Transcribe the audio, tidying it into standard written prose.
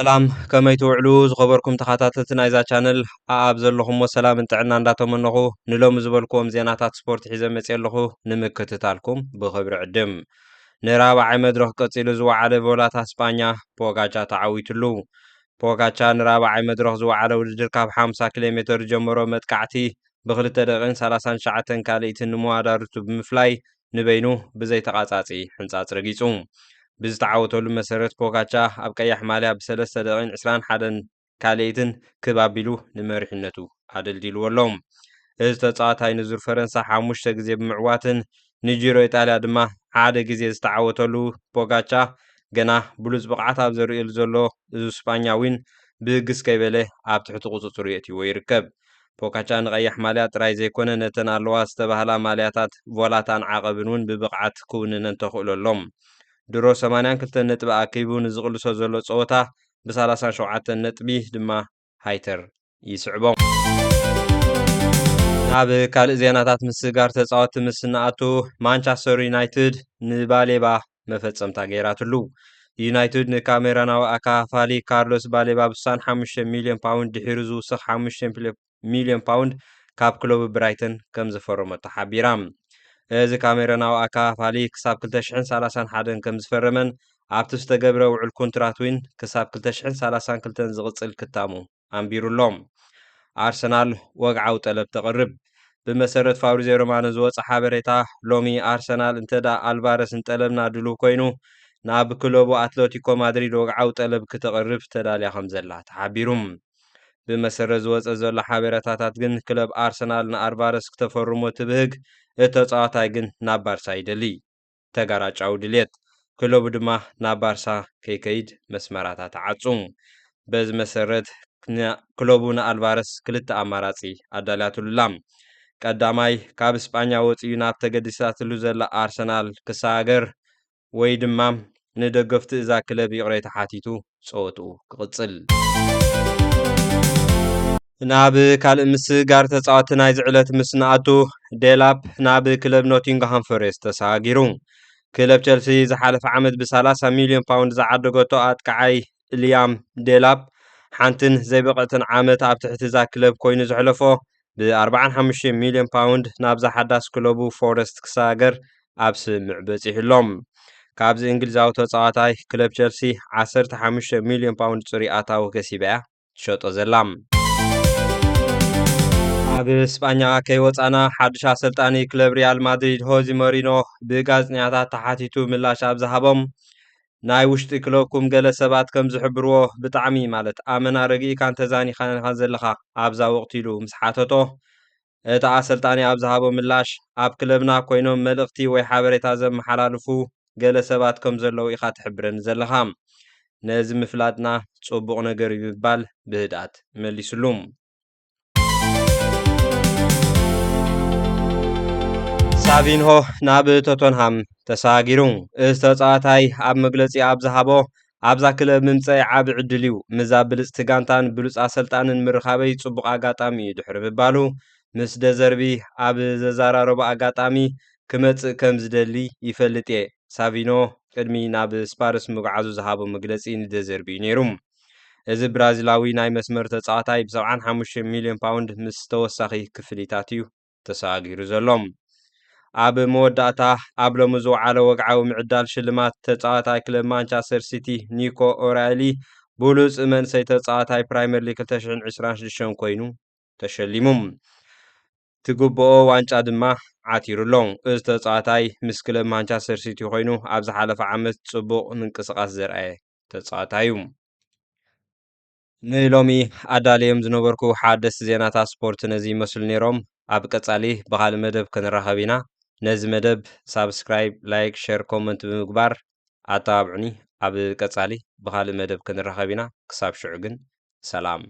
ሰላም ከመይ ትውዕሉ ዝኸበርኩም ተኸታተልቲ ናይዛ ቻነል ኣብ ዘለኹምዎ ሰላምን ጥዕና እንዳተመነኹ ንሎሚ ዝበልክዎም ዜናታት ስፖርት ሒዘ መፅእ ኣለኹ ንምክትታልኩም ብኽብሪ ዕድም ንራብዓይ መድረኽ ቀፂሉ ዝወዓለ ቮላታ እስጳኛ ፖጋቻ ተዓዊትሉ ፖጋቻ ንራብዓይ መድረኽ ዝወዓለ ውድድር ካብ 50 ኪሎ ሜትር ጀመሮ መጥቃዕቲ ብ2 ደቂቕን 39 ካልእትን ንምዋዳርቱ ብምፍላይ ንበይኑ ብዘይተቓጻጺ ሕንጻጽ ረጊጹ ብዝተዓወተሉ መሰረት ፖጋቻ ኣብ ቀያሕ ማልያ ብ3 ደቂቕን 21 ካልእትን ክባቢሉ ንመሪሕነቱ ኣደልዲልዎ ኣሎም እዚ ተጻዋታይ ንዙር ፈረንሳ 5 ግዜ ብምዕዋትን ንጂሮ ኢጣልያ ድማ ሓደ ግዜ ዝተዓወተሉ ፖጋቻ ገና ብሉጽ ብቕዓት ኣብ ዘርእየሉ ዘሎ እዚ እስጳኛዊን ብግስ ከይበለ ኣብ ትሕቲ ቁፅፅር የእትይዎ ይርከብ ፖጋቻ ንቀያሕ ማልያ ጥራይ ዘይኮነ ነተን ኣለዋ ዝተባህላ ማልያታት ቮላታን ዓቐብን እውን ብብቕዓት ክውንነን ተኽእለሎም ድሮ 82 ነጥቢ ኣኪቡ ንዝቕልሶ ዘሎ ፀወታ ብ37 ነጥቢ ድማ ሃይተር ይስዕቦም ናብ ካልእ ዜናታት ምስጋር ተፃወቲ ምስ ንኣቱ ማንቸስተር ዩናይትድ ንባሌባ መፈፀምታ ገይራትሉ ዩናይትድ ንካሜራናዊ ኣካፋሊ ካርሎስ ባሌባ ብ65 ሚልዮን ፓውንድ ድሒሩ ዝውስኽ 5 ሚልዮን ፓውንድ ካብ ክለቡ ብራይተን ከም ዘፈረሞ ተሓቢራ እዚ ካሜራናዊ ኣካፋሊ ክሳብ 2031 ከም ዝፈረመን ኣብቲ ዝተገብረ ውዕል ኮንትራት ዊን ክሳብ 2032 ዝቕፅል ክታሙ ኣንቢሩሎም ኣርሰናል ወግዓዊ ጠለብ ተቕርብ ብመሰረት ፋብሪዚዮ ሮማኖ ዝወፅእ ሓበሬታ ሎሚ ኣርሰናል እንተዳ ኣልቫረስ እንጠለብና ድልው ኮይኑ ናብ ክለቡ ኣትሌቲኮ ማድሪድ ወግዓዊ ጠለብ ክተቕርብ ተዳልያ ከም ዘላ ተሓቢሩ ብመሰረት ዝወፅእ ዘሎ ሓበሬታታት ግን ክለብ ኣርሰናል ንኣልቫረስ ክተፈርሞ ትብህግ እቲ ተጻዋታይ ግን ናብ ባርሳ ይደሊ ተጋራጫው ድሌት ክለቡ ድማ ናብ ባርሳ ከይከይድ መስመራታት ዓጹ በዚ መሰረት ክለቡ ንኣልቫረስ ክልተ ኣማራጺ ኣዳልያትሉላ ቀዳማይ ካብ እስጳኛ ወፂኡ ናብ ተገዲሳትሉ ዘላ ኣርሰናል ክሳገር ወይ ድማ ንደገፍቲ እዛ ክለብ ይቕረይ ተሓቲቱ ፀወትኡ ክቕፅል ናብ ካልእ ምስጋር ተፃወቲ ናይ ዝዕለት ምስ ንኣቱ ዴላፕ ናብ ክለብ ኖቲንግሃም ፎሬስት ተሰጋጊሩ ክለብ ቸልሲ ዝሓለፈ ዓመት ብ30 ሚልዮን ፓውንድ ዝዓደገቶ ኣጥቃዓይ ሊያም ዴላፕ ሓንትን ዘይበቐትን ዓመት ኣብ ትሕቲ እዛ ክለብ ኮይኑ ዘሕለፎ ብ45 ሚልዮን ፓውንድ ናብ ዝሓዳስ ክለቡ ፎረስት ክሳገር ኣብ ስምምዕ በፂሕሎም ካብዚ እንግሊዛዊ ተፃዋታይ ክለብ ቸልሲ 15 ሚልዮን ፓውንድ ፅሩይ ኣታዊ ከሲባ እያ ትሸጦ ዘላ ኣብ እስጳኛ ከይወፃና ሓድሽ ኣሰልጣኒ ክለብ ሪያል ማድሪድ ሆዚ ሞሪኖ ብጋዜጠኛታት ተሓቲቱ ምላሽ ኣብ ዝሃቦም ናይ ውሽጢ ክለብኩም ገለ ሰባት ከም ዝሕብርዎ ብጣዕሚ ማለት ኣመና ረጊእካን ተዛኒኻን ዘለኻ ኣብዛ ወቕቲ ኢሉ ምስ ሓተቶ እቲ ኣሰልጣኒ ኣብ ዝሃቦ ምላሽ ኣብ ክለብና ኮይኖም መልእኽቲ ወይ ሓበሬታ ዘመሓላልፉ ገለ ሰባት ከም ዘለዉ ኢኻ ትሕብረኒ ዘለኻ ነዚ ምፍላጥና ጽቡቕ ነገር ይብባል ብህድኣት መሊሱሉ ሳቪንሆ ናብ ቶተንሃም ተሰጋጊሩ እዚ ተጻዋታይ ኣብ መግለጺ ኣብ ዝሃቦ ኣብዛ ክለብ ምምፀይ ዓብ ዕድል እዩ ምዛብ ብልፅቲ ጋንታን ብሉፅ ኣሰልጣንን ምርኻበይ ጽቡቕ ኣጋጣሚ እዩ ድሕሪ ምባሉ ምስ ደዘርቢ ኣብ ዘዘራረቡ ኣጋጣሚ ክመጽእ ከም ዝደሊ ይፈልጥ እየ ሳቪኖ ቅድሚ ናብ ስፓርስ ምጉዓዙ ዝሃቦ መግለጺ ንደዘርቢ እዩ ነይሩ እዚ ብራዚላዊ ናይ መስመር ተጻዋታይ ብ75 ሚልዮን ፓውንድ ምስ ተወሳኺ ክፍሊታት እዩ ተሰጋጊሩ ዘሎም ኣብ መወዳእታ ኣብ ሎሚ ዝወዓለ ወግዓዊ ምዕዳል ሽልማት ተጻዋታይ ክለብ ማንቸስተር ሲቲ ኒኮ ኦራይሊ ብሉፅ መንሰይ ተጻዋታይ ፕራይመር ሊግ 2026 ኮይኑ ተሸሊሙ ትግብኦ ዋንጫ ድማ ዓቲሩሎም እዚ ተጻዋታይ ምስ ክለብ ማንቸስተር ሲቲ ኮይኑ ኣብ ዝሓለፈ ዓመት ጽቡቕ ምንቅስቓስ ዘርአየ ተጻዋታይ እዩ ንሎሚ ኣዳልዮም ዝነበርኩ ሓደስቲ ዜናታት ስፖርት ነዚ ይመስሉ ነይሮም ኣብ ቀጻሊ ብኻልእ መደብ ክንራኸብ ኢና ነዚ መደብ ሳብስክራይብ ላይክ ሼር ኮመንት ብምግባር ኣተባብዑኒ ኣብ ቀጻሊ ብኻልእ መደብ ክንራኸብ ኢና ክሳብ ሽዑ ግን ሰላም